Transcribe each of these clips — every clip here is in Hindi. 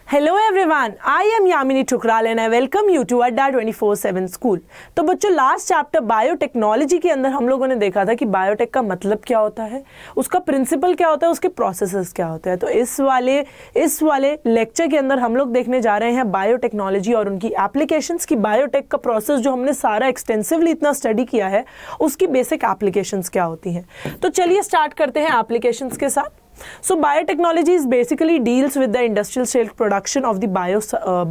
Hello everyone, I am Yamini Thukral and I welcome you to Adda 24/7 school. तो बच्चों, लास्ट चैप्टर बायोटेक्नोलॉजी के अंदर हम लोगों ने देखा था कि बायोटेक का मतलब क्या होता है, उसका प्रिंसिपल क्या होता है, उसके प्रोसेसेस क्या होते हैं। तो इस वाले लेक्चर के अंदर हम लोग देखने जा रहे हैं बायोटेक्नोलॉजी और उनकी एप्लीकेशंस की। बायोटेक का प्रोसेस जो हमने सारा एक्सटेंसिवली इतना स्टडी किया है, उसकी बेसिक एप्लीकेशंस क्या होती हैं। तो चलिए स्टार्ट करते हैं एप्लीकेशंस के साथ। So biotechnology is basically deals with the industrial scale production of the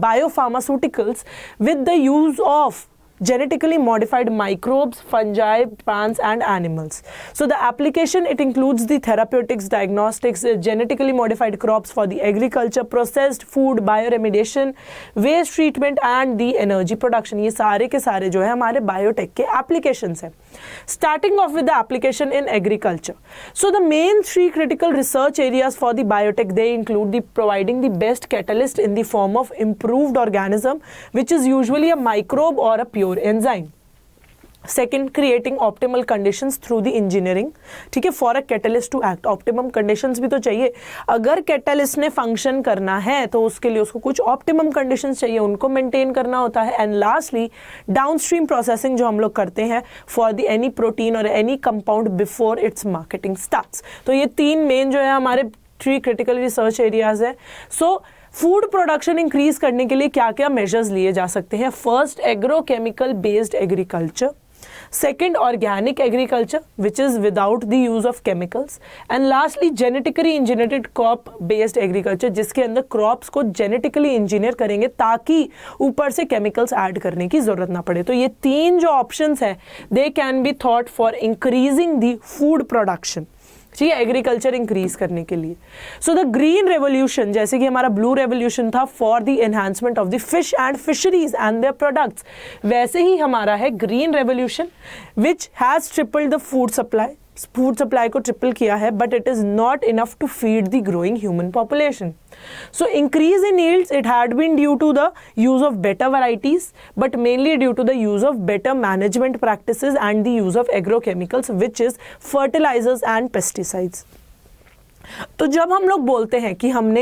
biopharmaceuticals with the use of genetically modified microbes, fungi, plants and animals. So the application, it includes the therapeutics, diagnostics, genetically modified crops for the agriculture, processed food, bioremediation, waste treatment and the energy production. ये सारे के सारे जो है हमारे बायोटेक के applications हैं। Starting off with the application in agriculture. So the main three critical research areas for the biotech, they include the providing the best catalyst in the form of improved organism, which is usually a microbe or a pure enzyme. Second, creating optimal conditions through the engineering. ठीक है, for a catalyst to act. Optimum conditions भी तो चाहिए। अगर catalyst ने function करना है तो उसके लिए उसको कुछ optimum conditions चाहिए, उनको maintain करना होता है। And lastly, downstream processing जो हम लोग करते हैं for the any protein or any compound before its marketing starts. तो ये तीन main जो है हमारे three critical research areas है। So फूड प्रोडक्शन इंक्रीज करने के लिए क्या क्या मेजर्स लिए जा सकते हैं? First, agrochemical based agriculture. Second, organic agriculture which is without the use of chemicals. And lastly, genetically engineered crop based agriculture, जिसके अंदर क्रॉप्स को जेनेटिकली इंजीनियर करेंगे ताकि ऊपर से केमिकल्स ऐड करने की जरूरत ना पड़े। तो ये तीन जो ऑप्शंस है, they can be thought for increasing the food production, ठीक है, एग्रीकल्चर इंक्रीज करने के लिए। सो द ग्रीन रेवोल्यूशन, जैसे कि हमारा ब्लू रेवोल्यूशन था for the enhancement of the fish and fisheries and their products, वैसे ही हमारा है green revolution which has tripled the food supply. Food supply को ट्रिपल किया है, but it is not enough to feed the growing human population. So increase in yields, it had been due to the use of better varieties, but mainly due to the use of better management practices and the use of agrochemicals, which is fertilizers and pesticides. तो जब हम लोग बोलते हैं कि हमने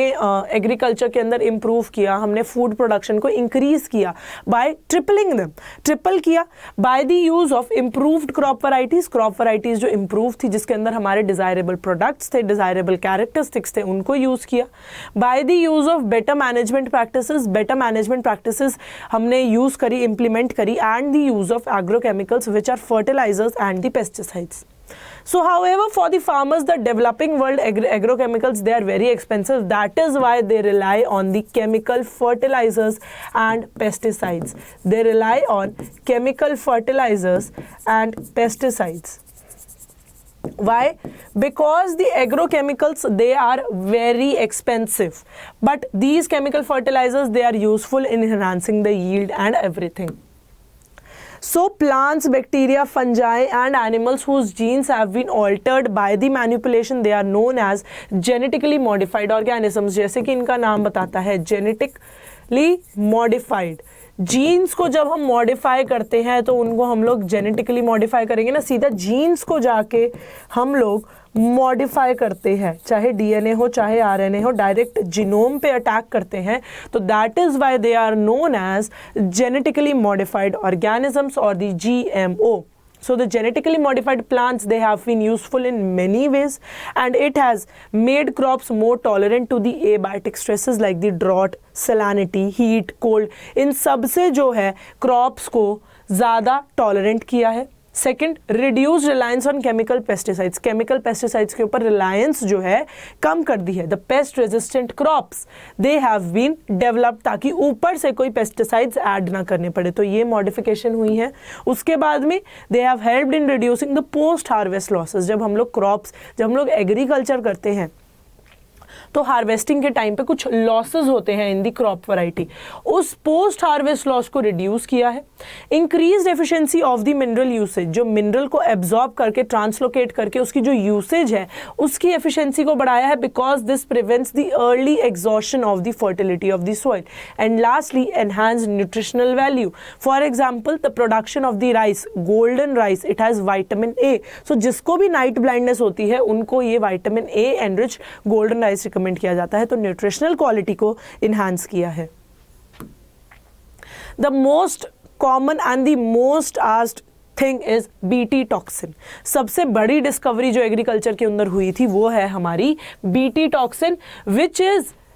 एग्रीकल्चर के अंदर इम्प्रूव किया, हमने फूड प्रोडक्शन को इंक्रीज किया बाय ट्रिपलिंग देम, ट्रिपल किया by the use of improved crop varieties जो इम्प्रूव थी, जिसके अंदर हमारे डिजायरेबल प्रोडक्ट्स थे, डिजायरेबल कैरेक्टरिस्टिक्स थे, उनको यूज किया by the use of better management practices हमने यूज करी, इंप्लीमेंट करी, and the use of agrochemicals which are fertilisers and the pesticides. So however, for the farmers, the developing world, agrochemicals, they are very expensive. That is why they rely on the chemical fertilizers and pesticides. They rely on chemical fertilizers and pesticides. Why? Because the agrochemicals, they are very expensive, but these chemical fertilizers, they are useful in enhancing the yield and everything. So plants, bacteria, fungi and animals whose genes have been altered by the manipulation, they are known as genetically modified organisms. जैसे कि इनका नाम बताता है, genetically modified. जीन्स को जब हम मॉडिफाई करते हैं तो उनको हम लोग जेनेटिकली मॉडिफाई करेंगे ना, सीधा जीन्स को जाके हम लोग मॉडिफाई करते हैं, चाहे डीएनए हो चाहे आरएनए हो, डायरेक्ट जीनोम पे अटैक करते हैं. तो that is why they are known as genetically modified organisms और the GMO. So the genetically modified plants, they have been useful in many ways, and it has made crops more tolerant to the abiotic stresses like the drought, salinity, heat, cold. इन सब से जो है crops को ज़्यादा tolerant किया है. Second, reduce reliance on chemical pesticides. Chemical pesticides के ऊपर रिलायंस जो है कम कर दी है. The pest resistant crops, they have been developed, ताकि ऊपर से कोई पेस्टिसाइड्स ऐड ना करने पड़े. तो ये मॉडिफिकेशन हुई है. उसके बाद में they have helped in reducing the post harvest losses. जब हम लोग एग्रीकल्चर करते हैं तो हार्वेस्टिंग के टाइम पे कुछ लॉसेस होते हैं इन दी क्रॉप वैरायटी, उस पोस्ट हार्वेस्ट लॉस को रिड्यूस किया है. Increased efficiency of the mineral usage, जो मिनरल को एब्जॉर्ब करके ट्रांसलोकेट करके उसकी जो यूसेज है उसकी एफिशिएंसी को बढ़ाया है, because this prevents the early exhaustion of the fertility of the soil. And lastly, enhance nutritional value. For example, the production of the rice, golden rice, it has vitamin A. So जिसको भी नाइट ब्लाइंडनेस होती है उनको ये vitamin A enrich golden rice ferment किया जाता है, तो न्यूट्रिशनल क्वालिटी को इन्हांस किया है। The most common and the most asked thing is BT toxin. सबसे बड़ी डिस्कवरी जो एग्रीकल्चर के अंदर हुई थी वो है हमारी BT toxin,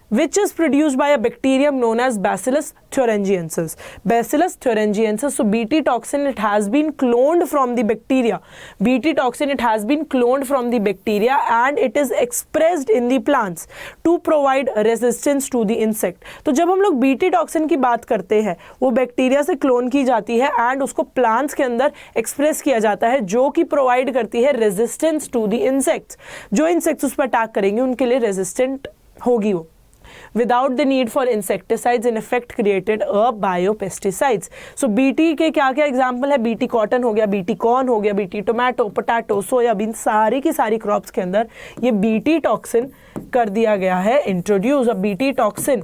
which is produced by a bacterium known as Bacillus thuringiensis. Bacillus thuringiensis. So BT toxin, it has been cloned from the bacteria. BT toxin, it has been cloned from the bacteria and it is expressed in the plants to provide resistance to the insect. तो जब हम लोग BT toxin की बात करते हैं, वो बैक्टीरिया से क्लोन की जाती है एंड उसको प्लांट्स के अंदर एक्सप्रेस किया जाता है, जो कि प्रोवाइड करती है रेजिस्टेंस टू द इंसेक्ट्स। जो इंसेक्ट्स उस पर अटैक करेंगे उनके लिए रेजिस्टेंट होगी वो, without the need for insecticides, in effect created a biopesticides. So BT के क्या क्या एग्जाम्पल है? BT कॉटन हो गया, BT कॉर्न हो गया, BT टोमेटो, पोटैटो, सोयाबीन, सारी की सारी क्रॉप्स के अंदर ये BT टॉक्सिन कर दिया गया है इंट्रोड्यूस। अब BT टॉक्सिन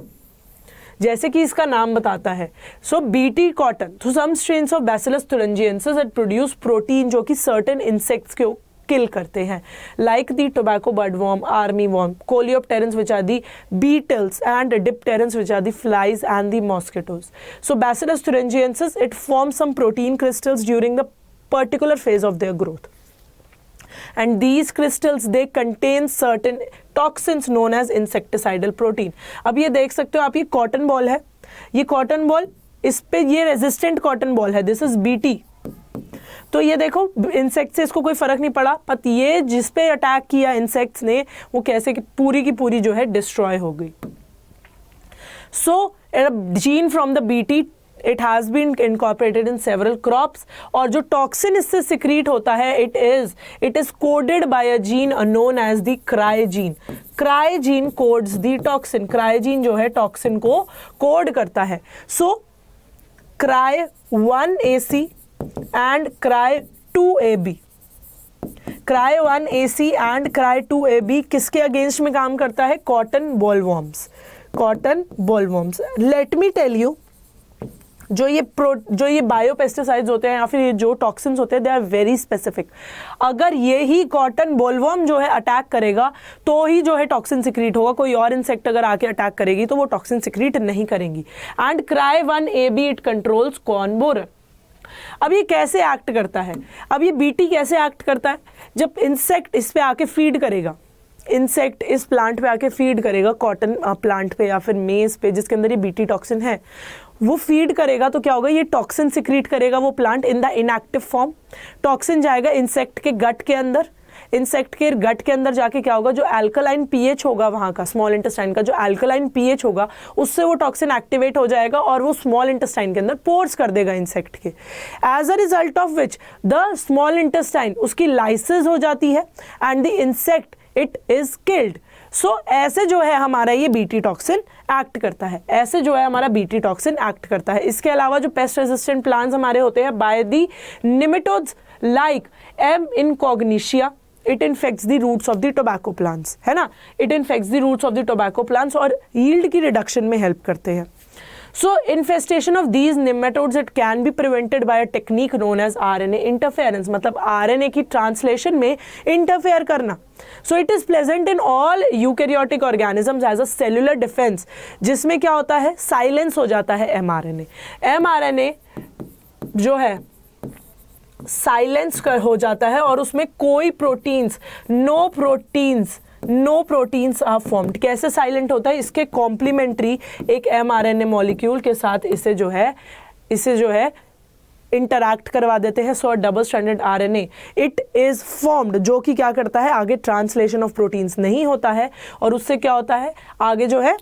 जैसे कि इसका नाम बताता है, सो BT कॉटन, तो some strains of bacillus thuringiensis it produce protein जो कि सर्टेन इंसेक्ट्स के किल करते हैं, like the tobacco budworm, armyworm, coleopterans which are the beetles and dipterans which are the flies and the mosquitoes. So bacillus thuringiensis it forms some protein crystals during the particular phase of their growth and these crystals they contain certain toxins known as insecticidal protein. अब ये देख सकते हो आप, ये कॉटन बॉल है, ये कॉटन बॉल, इस पे ये रेजिस्टेंट कॉटन बॉल है, दिस इज BT। तो ये देखो इंसेक्ट से इसको कोई फर्क नहीं पड़ा, पर ये जिस पे अटैक किया इंसेक्ट्स ने वो कैसे कि पूरी की पूरी जो है डिस्ट्रॉय हो गई। So gene from the BT it has been incorporated in several crops, और जो टॉक्सिन इससे सिक्रीट होता है it is coded by a gene known as the cry gene. Cry gene codes the toxin, cry gene जो है टॉक्सिन को कोड करता है। सो Cry1AC and Cry2AB, Cry1AC and Cry2AB किसके अगेंस्ट में काम करता है? Cotton bollworms, cotton bollworms. Let me tell you, जो ये बायोपेस्टिसाइड्स होते हैं या फिर ये जो टॉक्सिन्स होते हैं दे आर वेरी स्पेसिफिक। अगर ये ही कॉटन बॉलवर्म जो है अटैक करेगा तो ही जो है टॉक्सिन सिक्रीट होगा, कोई और इंसेक्ट अगर आके अटैक करेगी तो वो टॉक्सिन सिक्रीट नहीं करेंगी। And Cry1AB it controls corn borer. अब ये कैसे एक्ट करता है? अब ये BT कैसे एक्ट करता है? जब इंसेक्ट इस पे आके फीड करेगा, इंसेक्ट इस प्लांट पे आके फीड करेगा, कॉटन प्लांट पे या फिर मेज पे जिसके अंदर ये BT टॉक्सिन है, वो फीड करेगा तो क्या होगा? ये टॉक्सिन सिक्रीट करेगा वो plant in the inactive form. Toxin जाएगा इंसेक्ट के गट के अंदर, इंसेक्ट के गट के अंदर जाके क्या होगा? जो अल्कलाइन पीएच होगा वहाँ का, स्मॉल इंटेस्टाइन का जो अल्कलाइन पीएच होगा उससे वो टॉक्सिन एक्टिवेट हो जाएगा और वो स्मॉल इंटेस्टाइन के अंदर पोर्स कर देगा इंसेक्ट के। As a result of which the small intestine उसकी लाइसिस हो जाती है and the insect it is killed. So ऐसे जो है हमारा ये BT टॉक्सिन एक्ट करता है, ऐसे जो है हमारा BT टॉक्सिन एक्ट करता है। इसके अलावा जो पेस्ट रेजिस्टेंट प्लांट्स हमारे होते हैं by the nematodes like M. incognitia, it infects the roots of the tobacco plants, है ना, it infects the roots of the tobacco plants और यील्ड की रिडक्शन में हेल्प करते हैं। So infestation of these nematodes it can be prevented by a technique known as RNA interference, मतलब RNA की ट्रांसलेशन में इंटरफेयर करना। So it is present in all eukaryotic organisms as a cellular defense, जिसमें क्या होता है? साइलेंस हो जाता है mRNA। mRNA जो है साइलेंस हो जाता है और उसमें कोई proteins, no proteins are formed. कैसे साइलेंट होता है? इसके कॉम्प्लीमेंट्री एक mRNA मॉलिक्यूल के साथ इसे जो है इंटरैक्ट करवा देते हैं। सो double stranded RNA it is formed, जो कि क्या करता है? आगे ट्रांसलेशन ऑफ प्रोटीन्स नहीं होता है और उससे क्या होता है? आगे जो है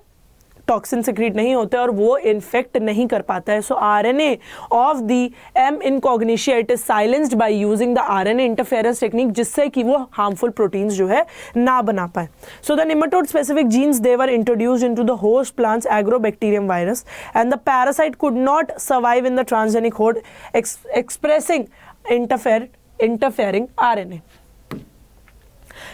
टॉक्सिन सिक्रीट नहीं होते और वो इन्फेक्ट नहीं कर पाता है। सो RNA of the M. incognitia it is silenced by using the RNA interference technique, जिससे कि वो हार्मफुल प्रोटीन्स जो है ना बना पाए। So the nematode specific jeans they were introduced into the host plants agrobacterium virus and the parasite could not survive in the transgenic होड एक्सप्रेसिंग इंटरफेयरिंग RNA।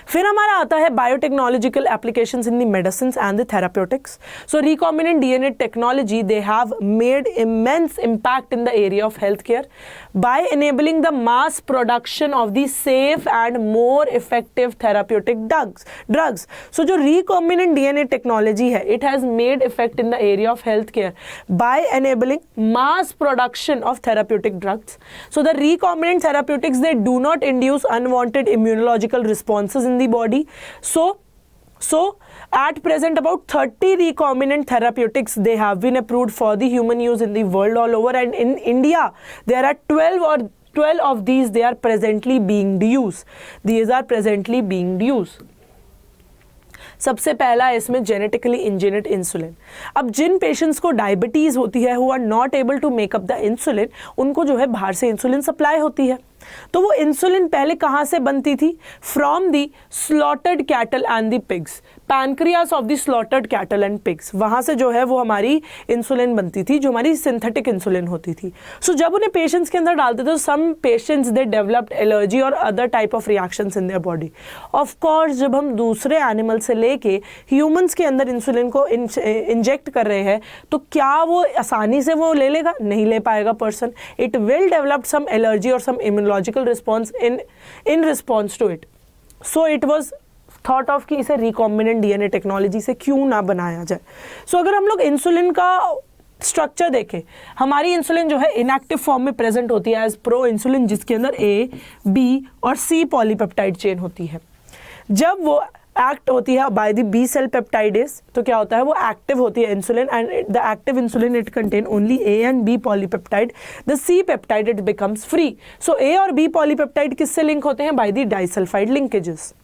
फिर हमारा आता है biotechnological applications in the medicines and the therapeutics. So recombinant DNA technology they have made immense impact in the area of health care. by enabling the mass production of the safe and more effective therapeutic drugs. So जो recombinant DNA technology है, it has made effect in the area of healthcare by enabling mass production of therapeutic drugs. So the recombinant therapeutics, they do not induce unwanted immunological responses in the body. So at present about 30 recombinant therapeutics, they have been approved for the human use in the world all over, and in India there are 12 of these, they are presently being used. These are presently being used. सबसे पहला है इसमें जेनेटिकली इंजीनियर्ड इंसुलिन. अब जिन पेशेंट्स को डायबिटीज होती है, who are not able to make up the insulin, उनको जो है बाहर से इंसुलिन सप्लाई होती है. तो वो इंसुलिन पहले कहाँ से बनती थी? From the slaughtered cattle and the pigs, pancreas of the slaughtered cattle and pigs, वहाँ से जो है वो हमारी इंसुलिन बनती थी, जो हमारी सिंथेटिक इंसुलिन होती थी. सो जब उन्हें पेशेंट्स के अंदर डालते थे, some patients they developed allergy और other type of reactions in their body. Of course जब हम दूसरे एनिमल से लेके ह्यूमंस के अंदर इंसुलिन को इंजेक्ट कर रहे हैं, तो क्या वो आसानी से वो ले लेगा? नहीं ले पाएगा person. It will develop some allergy और some immunological response in response to it. So it was thought of कि इसे रिकॉम्बिनेंट डीएनए टेक्नोलॉजी से क्यों ना बनाया जाए. सो अगर हम लोग इंसुलिन का स्ट्रक्चर देखें, हमारी इंसुलिन जो है इनएक्टिव फॉर्म में प्रेजेंट होती है एज प्रो इंसुलिन, जिसके अंदर ए, बी और सी पॉलीपेप्टाइड चेन होती है. जब वो एक्ट होती है by the B cell peptidase, तो क्या होता है? वो एक्टिव होती है insulin, and the active insulin it contain only A and B polypeptide. The C peptide it becomes free. So A और बी पॉलीपेप्टाइड किससे लिंक होते हैं? By the disulphide linkages.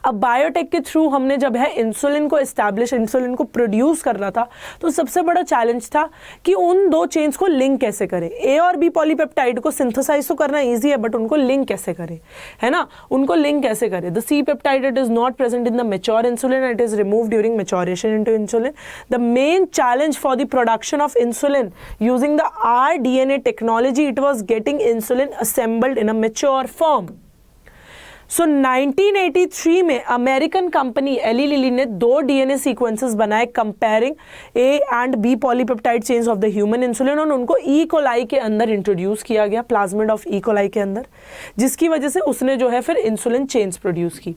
अब बायोटेक के थ्रू हमने जब है इंसुलिन को एस्टैब्लिश, इंसुलिन को प्रोड्यूस करना था, तो सबसे बड़ा चैलेंज था कि उन दो चेन्स को लिंक कैसे करें. ए और बी पॉलीपेप्टाइड को सिंथेसाइज तो करना इजी है, बट उनको लिंक कैसे करें, है ना? उनको लिंक कैसे करें? The C peptide it is not present in the mature insulin, it is removed during maturation into insulin. The main challenge for the production of insulin using the rDNA technology, it was getting insulin assembled in a mature form. So 1983 में अमेरिकन कंपनी एली लिली ने 2 डीएनए सीक्वेंसेस बनाए comparing A and B polypeptide chains of the human insulin, और उनको ई कोलाई के अंदर इंट्रोड्यूस किया गया, प्लाज्मिड ऑफ ई कोलाई के अंदर, जिसकी वजह से उसने जो है फिर इंसुलिन चेन्स प्रोड्यूस की.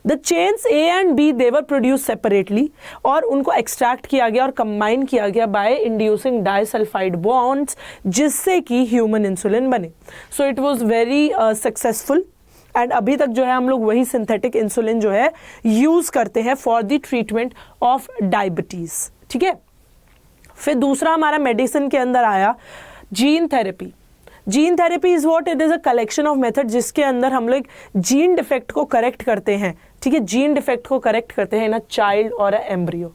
The chains A and B they were produce separately, और उनको एक्सट्रैक्ट किया गया और कंबाइन किया गया बाय इंड्यूसिंग डाइसल्फाइड बॉन्ड्स, जिससे कि ह्यूमन इंसुलिन बने. सो it was very successful, and अभी तक जो है हम लोग वही सिंथेटिक इंसुलिन जो है यूज करते हैं for the treatment of diabetes. ठीक है. फिर दूसरा हमारा मेडिसिन के अंदर आया gene therapy. Gene therapy is what? It is a collection of method जिसके अंदर हम लोग जीन डिफेक्ट को करेक्ट करते हैं. ठीक है, जीन डिफेक्ट को करेक्ट करते हैं इन अ चाइल्ड और अ एम्ब्रियो.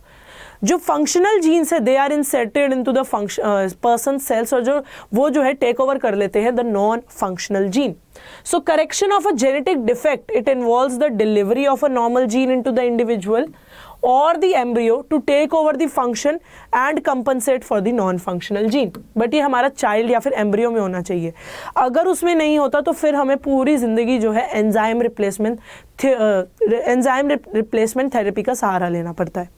जो फंक्शनल जीन्स है, they are inserted into the person cells, और वो जो है टेक ओवर कर लेते हैं the non functional gene. So correction of a genetic defect, it involves the delivery of a normal gene into the individual or the embryo to take over the function and compensate for the non-functional gene. But ये हमारा चाइल्ड या फिर एम्ब्रियो में होना चाहिए. अगर उसमें नहीं होता तो फिर हमें पूरी जिंदगी जो है एंजाइम रिप्लेसमेंट थेरेपी का सहारा लेना पड़ता है.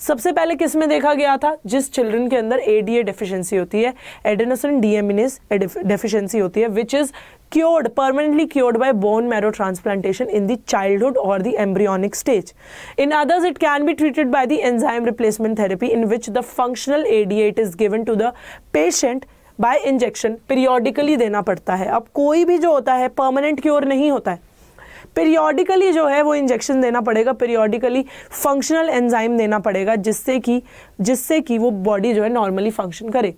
सबसे पहले किस में देखा गया था? जिस चिल्ड्रन के अंदर एडीए डेफिशिएंसी होती है, एडेनोसिन डीएमिनेज डेफिशिएंसी होती है, which is cured, permanently cured by bone marrow transplantation in the childhood or the embryonic stage. In others, it can be treated by the enzyme replacement therapy, in which the functional ADA is given to the patient by injection. Periodically देना पड़ता है. अब कोई भी जो होता है permanent cure नहीं होता है. पीरियोडिकली जो है वो इंजेक्शन देना पड़ेगा, पीरियोडिकली फंक्शनल एंजाइम देना पड़ेगा, जिससे कि वो बॉडी जो है नॉर्मली फंक्शन करे.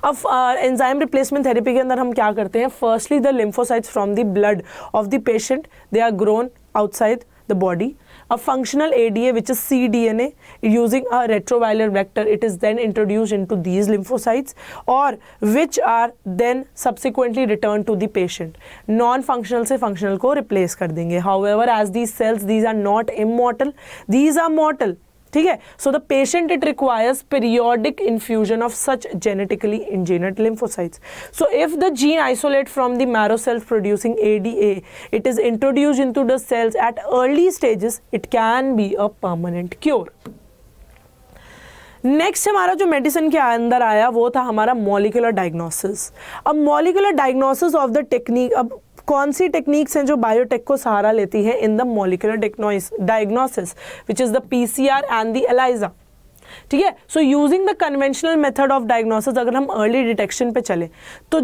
अब एंजाइम रिप्लेसमेंट थेरेपी के अंदर हम क्या करते हैं? Firstly the lymphocytes from the blood of the patient, they are grown outside the body. A functional ADA, which is cDNA, using a retroviral vector, it is then introduced into these lymphocytes, or which are then subsequently returned to the patient. Non-functional से functional को replace कर देंगे. However, as these cells, these are not immortal, these are mortal. ठीक है. So the patient, it requires periodic infusion of such genetically engineered lymphocytes. So if the gene isolate from the marrow cells producing ADA, it is introduced into the cells at early stages, it can be a permanent cure. Next हमारा जो मेडिसिन के अंदर आया वो था हमारा मॉलिक्यूलर डायग्नोसिस। अब molecular diagnosis of the technique, अब कौन सी टेक्निक्स हैं जो बायोटेक को सहारा लेती है in the molecular diagnosis, which is the PCR and the ELISA। ठीक है, so using the conventional method of diagnosis, अगर हम अर्ली डिटेक्शन पे चले तो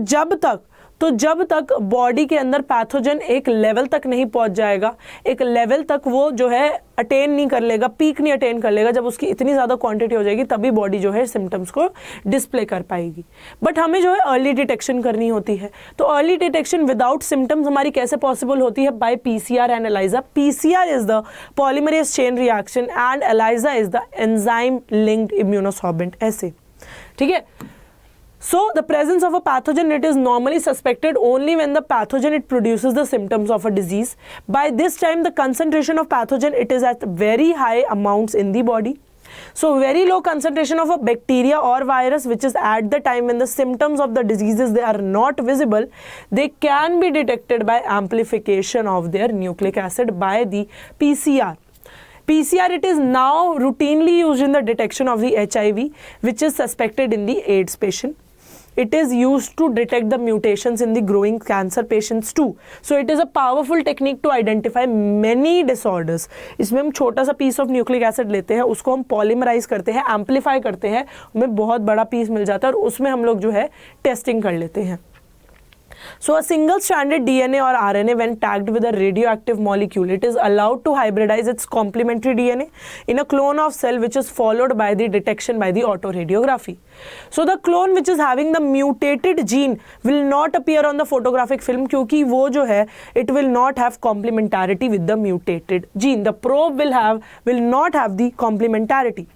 जब तक बॉडी के अंदर पैथोजन एक लेवल तक नहीं पहुंच जाएगा, एक लेवल तक वो जो है अटेन नहीं कर लेगा, पीक नहीं अटेन कर लेगा, जब उसकी इतनी ज़्यादा क्वांटिटी हो जाएगी तभी बॉडी जो है सिम्टम्स को डिस्प्ले कर पाएगी। बट हमें जो है अर्ली डिटेक्शन करनी होती है, तो अर्ली डिटेक्शन विदाउट सिम्टम्स हमारी कैसे पॉसिबल होती है? By PCR and ELISA। PCR is the polymerase chain reaction and ELISA is the enzyme linked immunosorbent, ऐसे। ठीक है, so the presence of a pathogen, it is normally suspected only when the pathogen it produces the symptoms of a disease. By this time the concentration of pathogen it is at very high amounts in the body. So very low concentration of a bacteria or virus which is at the time when the symptoms of the diseases they are not visible, they can be detected by amplification of their nucleic acid by the PCR. PCR it is now routinely used in the detection of the HIV which is suspected in the AIDS patient. It is used to detect the mutations in the growing cancer patients too. So it is a powerful technique to identify many disorders. इसमें हम छोटा सा पीस ऑफ न्यूक्लिक एसिड लेते हैं, उसको हम पॉलीमराइज करते हैं, एम्पलीफाई करते हैं, हमें बहुत बड़ा पीस मिल जाता है और उसमें हम लोग जो है टेस्टिंग कर लेते हैं। So a single stranded DNA or RNA when tagged with a radioactive molecule, it is allowed to hybridize its complementary DNA in a clone of cell which is followed by the detection by the autoradiography. So the clone which is having the mutated gene will not appear on the photographic film क्योंकि वो जो है it will not have complementarity with the mutated gene. The probe will not have the complementarity.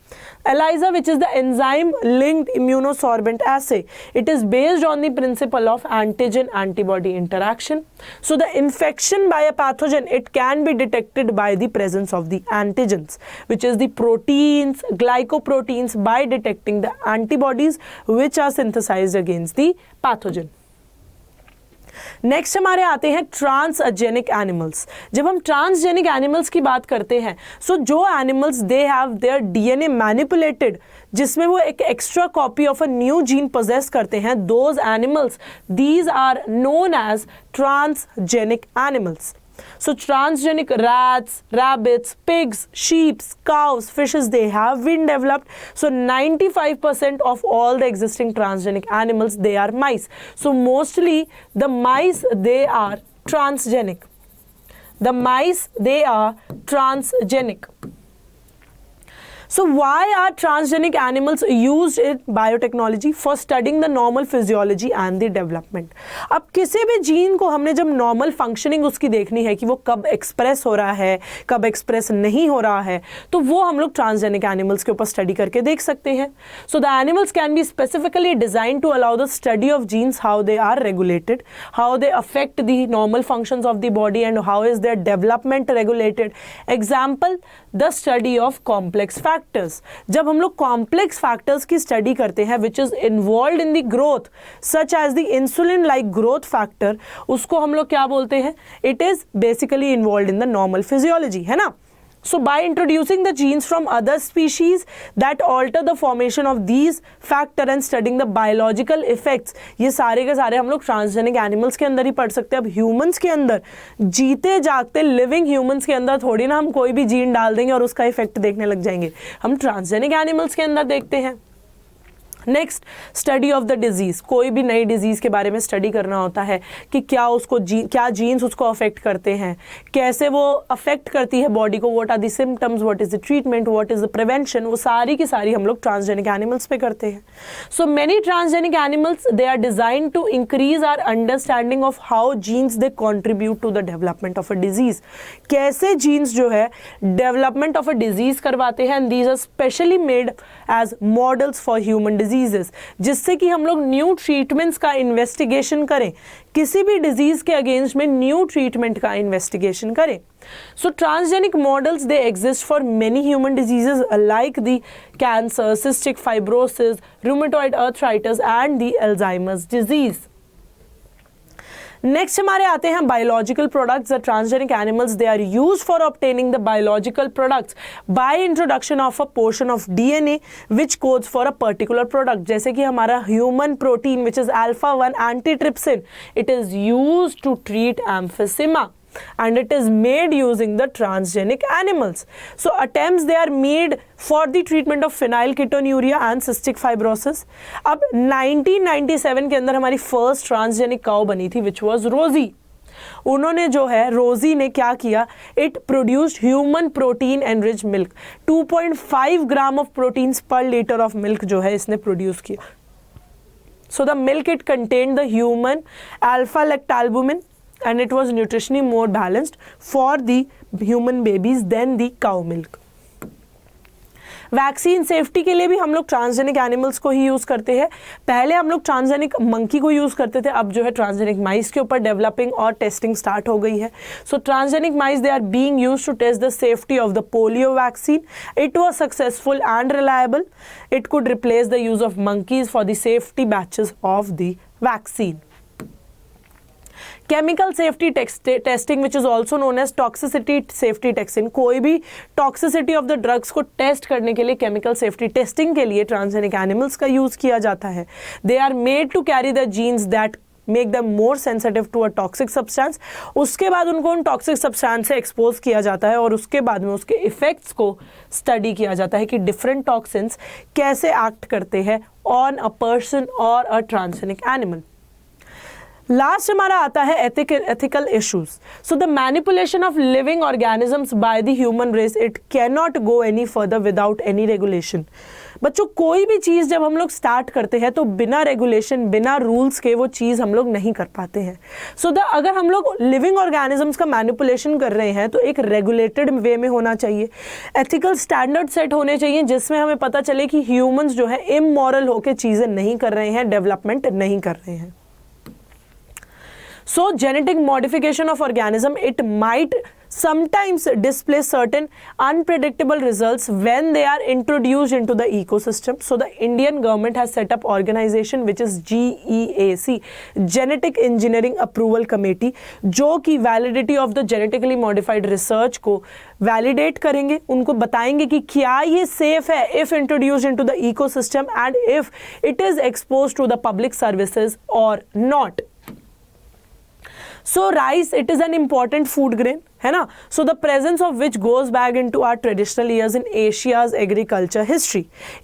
ELISA, which is the enzyme linked immunosorbent assay, it is based on the principle of antigen antibody interaction. So the infection by a pathogen it can be detected by the presence of the antigens, which is the proteins, glycoproteins, by detecting the antibodies which are synthesized against the pathogen. Next हमारे आते हैं ट्रांसजेनिक एनिमल्स। जब हम ट्रांसजेनिक एनिमल्स की बात करते हैं, सो जो animals they have their DNA manipulated, जिसमें वो एक extra copy of a new gene possess करते हैं, those animals these are known as transgenic animals. So transgenic rats, rabbits, pigs, sheep, cows, fishes, they have been developed. So 95% of all the existing transgenic animals, they are mice. So mostly the mice, they are transgenic. The mice, they are transgenic. So why are transgenic animals used in biotechnology? For studying the normal physiology and the development. अब किसी भी जीन को हमने जब नॉर्मल फंक्शनिंग उसकी देखनी है कि वो कब एक्सप्रेस हो रहा है, कब एक्सप्रेस नहीं हो रहा है, तो वो हम लोग ट्रांसजेनिक एनिमल्स के ऊपर स्टडी करके देख सकते हैं. So the animals can be specifically design to allow the study of genes, how they are regulated, how they affect the normal functions of the body and how is their development regulated. Example, the study of complex factors. जब हम लोग कॉम्प्लेक्स फैक्टर्स की स्टडी करते हैं which is involved in the growth, such as the insulin like growth factor, उसको हम लोग क्या बोलते हैं? It is basically involved in the normal physiology, है ना. So by introducing the genes from other species that alter the formation of these factor and studying the biological effects, ये सारे के सारे हम लोग ट्रांसजेनिक एनिमल्स के अंदर ही पढ़ सकते हैं. अब ह्यूमंस के अंदर, जीते जागते लिविंग ह्यूमंस के अंदर थोड़ी ना हम कोई भी जीन डाल देंगे और उसका इफेक्ट देखने लग जाएंगे. हम ट्रांसजेनिक एनिमल्स के अंदर देखते हैं. Next, study of the disease. कोई भी नई डिजीज के बारे में स्टडी करना होता है कि क्या उसको क्या जीन्स उसको अफेक्ट करते हैं, कैसे वो अफेक्ट करती है बॉडी को, what are the symptoms, what is the treatment, what is the prevention, वो सारी की सारी हम लोग ट्रांसजेनिक एनिमल्स पे करते हैं. So many transgenic animals they are design to increase our understanding of how genes they contribute to the development of a disease. कैसे जीन्स जो है डेवलपमेंट ऑफ अ डिजीज करवाते हैं, and these are specially made as models for human diseases, जिससे कि हम लोग न्यू ट्रीटमेंट्स का इन्वेस्टिगेशन करें, किसी भी डिजीज के अगेंस्ट में न्यू ट्रीटमेंट का इन्वेस्टिगेशन करें. So transgenic models they exist for many human diseases like the cancer, cystic fibrosis, rheumatoid arthritis and the Alzheimer's disease. Next हमारे आते हैं biological products. The transgenic animals they are used for obtaining the biological products by introduction of a portion of DNA which codes for a particular product. जैसे कि हमारा human protein which is alpha 1 antitrypsin, it is used to treat एम्फिसिमा and it is made using the transgenic animals. So attempts they are made for the treatment of phenylketonuria and cystic fibrosis. अब 1997 के अंदर हमारी फर्स्ट ट्रांसजेनिक काउ बनी थी विच वॉज रोजी. उन्होंने जो है रोजी ने क्या किया, it produced human protein enriched milk. 2.5 gram of proteins पर लीटर ऑफ मिल्क जो है इसने प्रोड्यूस किया. So the milk it contained the human alpha lactalbumin and it was nutritionally more balanced for the human babies than the cow milk. Vaccine safety के लिए भी हम लोग ट्रांसजेनिक एनिमल्स को ही यूज़ करते हैं. पहले हम लोग ट्रांसजेनिक मंकी को यूज़ करते थे, अब जो है ट्रांसजेनिक माइस के ऊपर डेवलपिंग और टेस्टिंग स्टार्ट हो गई है. So transgenic mice they are being used to test the safety of the polio vaccine. It was successful and reliable. It could replace the use of monkeys for the safety batches of the vaccine. Chemical safety testing which is also known as toxicity safety testing. कोई भी टॉक्सिसिटी ऑफ द ड्रग्स को टेस्ट करने के लिए केमिकल सेफ्टी टेस्टिंग के लिए ट्रांसजेनिक एनिमल्स का यूज किया जाता है. They are made to carry the genes that make them more sensitive to a toxic substance. उसके बाद उनको उन टॉक्सिक सब्सटेंस से एक्सपोज किया जाता है और उसके बाद में उसके इफेक्ट्स को स्टडी किया जाता है कि डिफरेंट टॉक्सिन्स कैसे एक्ट करते हैं ऑन अ पर्सन और अ ट्रांसजेनिक एनिमल. लास्ट हमारा आता है ethical issues. So the manipulation of living organisms by the human race it can not go any further without any regulation. बच्चों कोई भी चीज़ जब हम लोग स्टार्ट करते हैं तो बिना रेगुलेशन बिना रूल्स के वो चीज़ हम लोग नहीं कर पाते हैं. सो अगर हम लोग लिविंग ऑर्गेनिजम्स का मैनिपुलेशन कर रहे हैं तो एक रेगुलेटेड वे में होना चाहिए. एथिकल स्टैंडर्ड सेट होने चाहिए जिसमें हमें पता चले कि ह्यूमंस जो है इमोरल होकर चीज़ें नहीं कर रहे हैं, डेवलपमेंट नहीं कर रहे हैं. So genetic modification of organism, it might sometimes display certain unpredictable results when they are introduced into the ecosystem. So the Indian government has set up organization which is GEAC, Genetic Engineering Approval Committee, जो कि validity of the genetically modified research को validate करेंगे, उनको बताएंगे कि क्या ये safe है if introduced into the ecosystem and if it is exposed to the public services or not. So rice, it is an important food grain, है ना. So the presence of which goes back into our traditional years in Asia's agriculture history.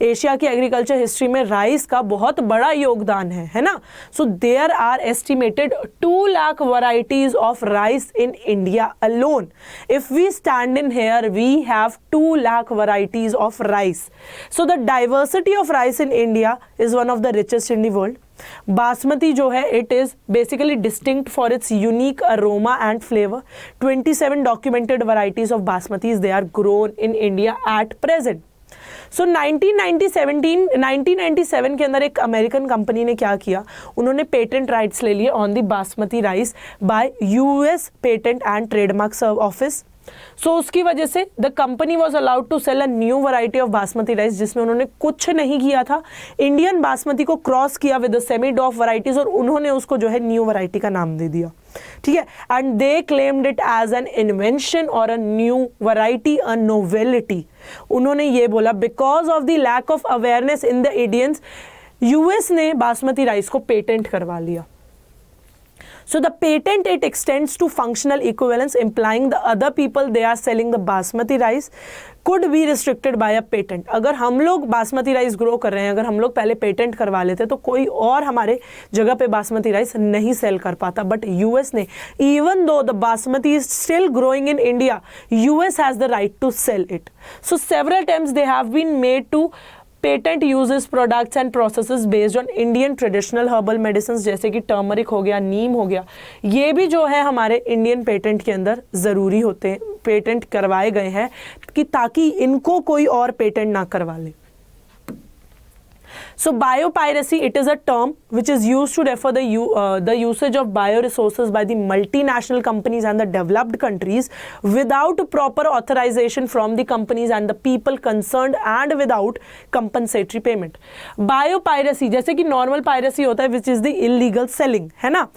Asia की एग्रीकल्चर हिस्ट्री में राइस का बहुत बड़ा योगदान है ना. So there are estimated 2 lakh varieties of rice in India alone. If we stand in here, we have 2 lakh varieties of rice. So the diversity of rice in India is one of the richest in the world. Basmati जो है it is basically distinct for its unique aroma and flavour. 27 documented varieties of basmatis they are grown in India at present. So 1997 के अंदर एक अमेरिकन कंपनी ने क्या किया, उन्होंने पेटेंट राइट्स ले लिए on the basmati rice by US patent and trademark office. So उसकी वजह से the company was allowed to sell a new variety of basmati rice जिसमें उन्होंने कुछ नहीं किया था. इंडियन बासमती को क्रॉस किया विद द सेमी डॉफ वैरायटीज और उन्होंने उसको जो है न्यू वैरायटी का नाम दे दिया. ठीक है. And they claimed it as an invention और a new variety, a novelty. उन्होंने ये बोला because of the lack of awareness in the Indians, US ने बासमती राइस को पेटेंट करवा लिया. So the patent it extends to functional equivalence, implying the other people they are selling the basmati rice could be restricted by a patent. अगर हम लोग बासमती राइस ग्रो कर रहे हैं, अगर हम लोग पहले पेटेंट करवा लेते तो कोई और हमारे जगह पे बासमती राइस नहीं सेल कर पाता. बट यूएस ने, even though the basmati is still growing in India, US has the right to sell it. So several attempts they have been made to patent uses products and processes based on Indian traditional herbal medicine जैसे कि टर्मरिक हो गया, नीम हो गया. ये भी जो है हमारे इंडियन पेटेंट के अंदर ज़रूरी होते हैं, पेटेंट करवाए गए हैं कि ताकि इनको कोई और पेटेंट ना करवा ले. So biopiracy, it is a term which is used to refer the usage of bioresources by the multinational companies and the developed countries without proper authorization from the companies and the people concerned and without compensatory payment. Biopiracy जैसे कि normal piracy होता है which is the illegal selling, है ना.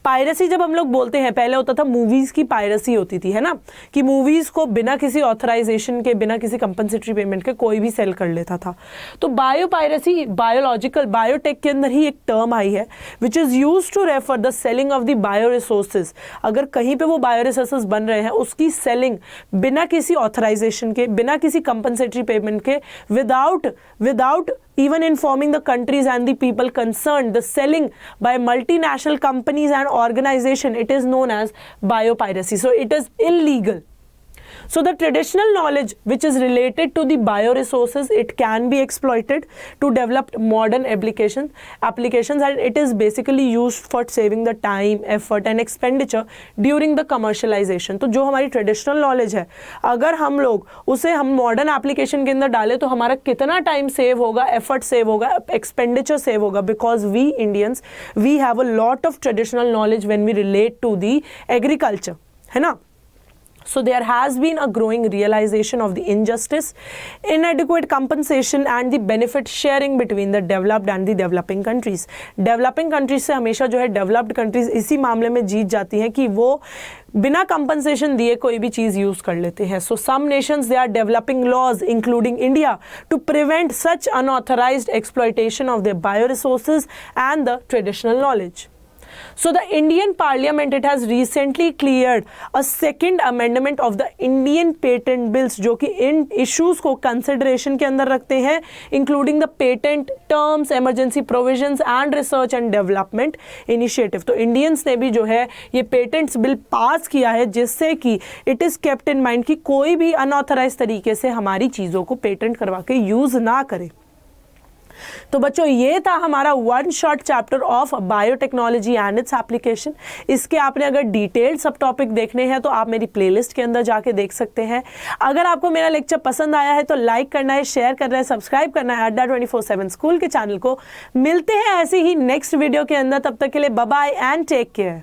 पायरेसी जब हम लोग बोलते हैं, पहले होता था मूवीज़ की पायरेसी होती थी, है ना, कि मूवीज़ को बिना किसी ऑथराइजेशन के, बिना किसी कंपनसेटरी पेमेंट के कोई भी सेल कर लेता था। तो बायो पायरेसी बायोलॉजिकल बायोटेक के अंदर ही एक टर्म आई है which is use to refer the selling of the bio resources. अगर कहीं पे वो बायो रिसोर्सेज बन रहे हैं, उसकी सेलिंग बिना किसी ऑथराइजेशन के, बिना किसी कंपनसेटरी पेमेंट के, without even informing the countries and the people concerned, the selling by multinational companies and organization, it is known as biopiracy. So it is illegal. So the traditional knowledge which is related to the bioresources, it can be exploited to develop modern applications, and it is basically used for saving the time, effort and expenditure during the commercialization. तो जो हमारी traditional knowledge है, अगर हम लोग उसे हम modern application के अंदर डालें तो हमारा कितना time save होगा, effort save होगा, expenditure save होगा, because we Indians, we have a lot of traditional knowledge when we relate to the agriculture, है ना. So there has been a growing realization of the injustice, inadequate compensation and the benefit sharing between the developed and the developing countries. Developing countries से हमेशा जो है developed countries इसी मामले में जीत जाती हैं कि वो बिना compensation दिए कोई भी चीज़ यूज़ कर लेते हैं. So some nations, they are developing laws, including India, to prevent such unauthorized exploitation of their bioresources and the traditional knowledge. So the Indian Parliament, it has recently cleared a second amendment of the Indian patent bills, जो कि इन issues को consideration के अंदर रखते हैं, including the patent terms, emergency provisions and research and development initiative. तो Indians ने भी जो है ये patents bill पास किया है, जिससे कि it is kept in mind कि कोई भी unauthorized तरीके से हमारी चीज़ों को patent करवा के यूज़ ना करे. तो बच्चों, ये था हमारा one short chapter of biotechnology and its application. इसके आपने अगर डिटेल्ड सब टॉपिक देखने हैं तो आप मेरी प्लेलिस्ट के अंदर जाके देख सकते हैं. अगर आपको मेरा लेक्चर पसंद आया है तो लाइक करना है, शेयर करना है, सब्सक्राइब करना है अड्डा 24/7 स्कूल के चैनल को. मिलते हैं ऐसे ही नेक्स्ट वीडियो के अंदर. तब तक के लिए bye bye and take care.